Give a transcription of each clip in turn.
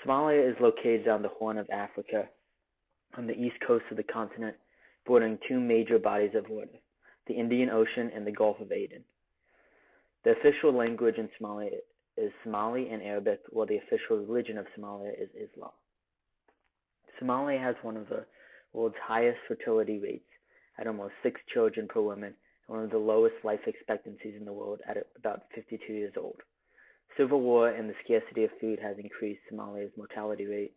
Somalia is located on the Horn of Africa, on the east coast of the continent, bordering two major bodies of water, the Indian Ocean and the Gulf of Aden. The official language in Somalia is Somali and Arabic, while the official religion of Somalia is Islam. Somalia has one of the world's highest fertility rates at almost 6 children per woman, and one of the lowest life expectancies in the world at about 52 years old. Civil war and the scarcity of food has increased Somalia's mortality rate,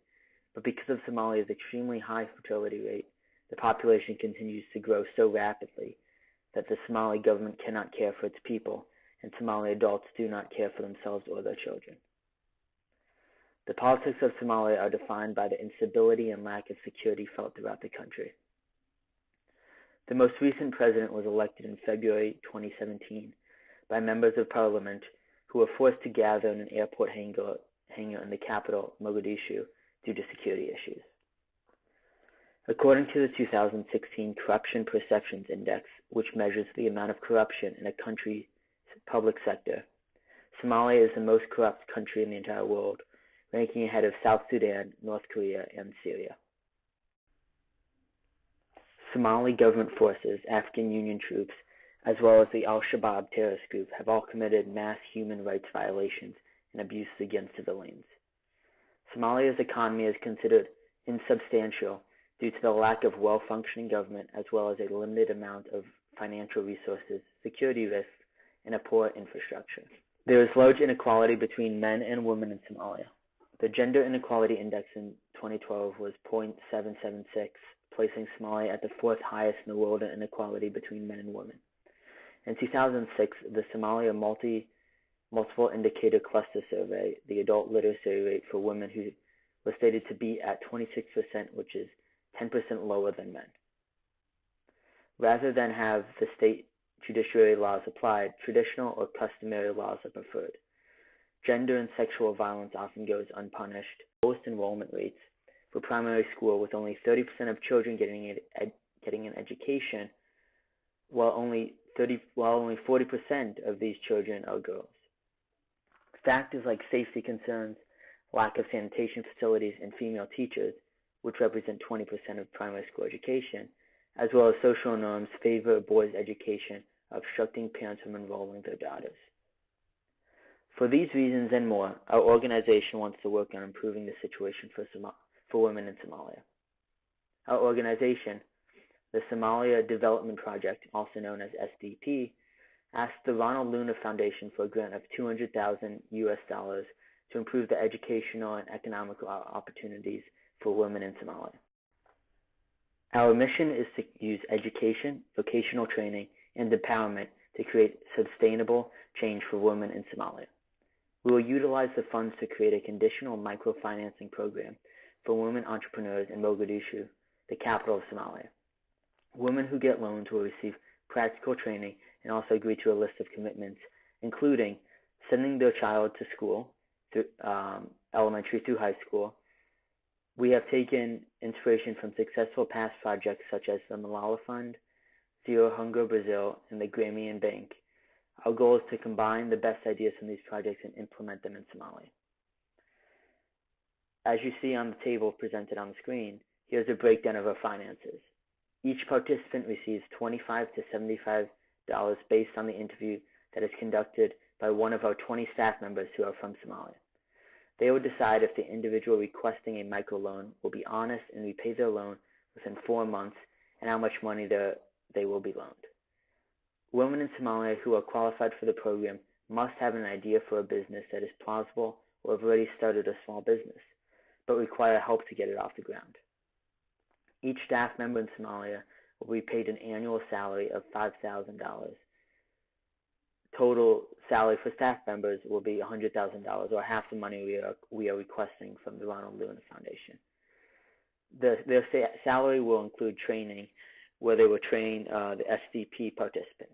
but because of Somalia's extremely high fertility rate, the population continues to grow so rapidly that the Somali government cannot care for its people, and Somali adults do not care for themselves or their children. The politics of Somalia are defined by the instability and lack of security felt throughout the country. The most recent president was elected in February 2017 by members of parliament who were forced to gather in an airport hangar in the capital, Mogadishu, due to security issues. According to the 2016 Corruption Perceptions Index, which measures the amount of corruption in a country's public sector, Somalia is the most corrupt country in the entire world, ranking ahead of South Sudan, North Korea, and Syria. Somali government forces, African Union troops, as well as the Al-Shabaab terrorist group have all committed mass human rights violations and abuses against civilians. Somalia's economy is considered insubstantial due to the lack of well-functioning government as well as a limited amount of financial resources, security risks, and a poor infrastructure. There is large inequality between men and women in Somalia. The Gender Inequality Index in 2012 was 0.776, placing Somalia at the fourth highest in the world in inequality between men and women. In 2006, the Somalia Multiple Indicator Cluster Survey, the adult literacy rate for women was stated to be at 26%, which is 10% lower than men. Rather than have the state judiciary laws applied, traditional or customary laws are preferred. Gender and sexual violence often goes unpunished. Lowest enrollment rates for primary school, with only 30% of children getting an education, while only 40% of these children are girls. Factors like safety concerns, lack of sanitation facilities, and female teachers, which represent 20% of primary school education, as well as social norms, favor boys' education, obstructing parents from enrolling their daughters. For these reasons and more, our organization wants to work on improving the situation for women in Somalia. Our organization, the Somalia Development Project, also known as SDP, asked the Ronald Luna Foundation for a grant of $200,000 to improve the educational and economic opportunities for women in Somalia. Our mission is to use education, vocational training, and empowerment to create sustainable change for women in Somalia. We will utilize the funds to create a conditional microfinancing program for women entrepreneurs in Mogadishu, the capital of Somalia. Women who get loans will receive practical training and also agree to a list of commitments, including sending their child to school, through elementary through high school. We have taken inspiration from successful past projects such as the Malala Fund, Zero Hunger Brazil, and the Grameen Bank. Our goal is to combine the best ideas from these projects and implement them in Somalia. As you see on the table presented on the screen, here's a breakdown of our finances. Each participant receives $25 to $75 based on the interview that is conducted by one of our 20 staff members who are from Somalia. They will decide if the individual requesting a microloan will be honest and repay their loan within 4 months and how much money they will be loaned. Women in Somalia who are qualified for the program must have an idea for a business that is plausible or have already started a small business, but require help to get it off the ground. Each staff member in Somalia will be paid an annual salary of $5,000. Total salary for staff members will be $100,000, or half the money we are requesting from the Ronald Luna Foundation. Their salary will include training, where they will train the SDP participants.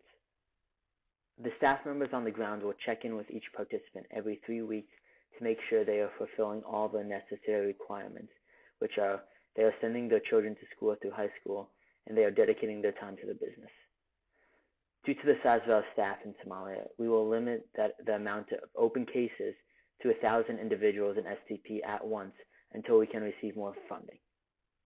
The staff members on the ground will check in with each participant every 3 weeks to make sure they are fulfilling all the necessary requirements, which are they are sending their children to school through high school, and they are dedicating their time to the business. Due to the size of our staff in Somalia, we will limit the amount of open cases to 1,000 individuals in STP at once until we can receive more funding.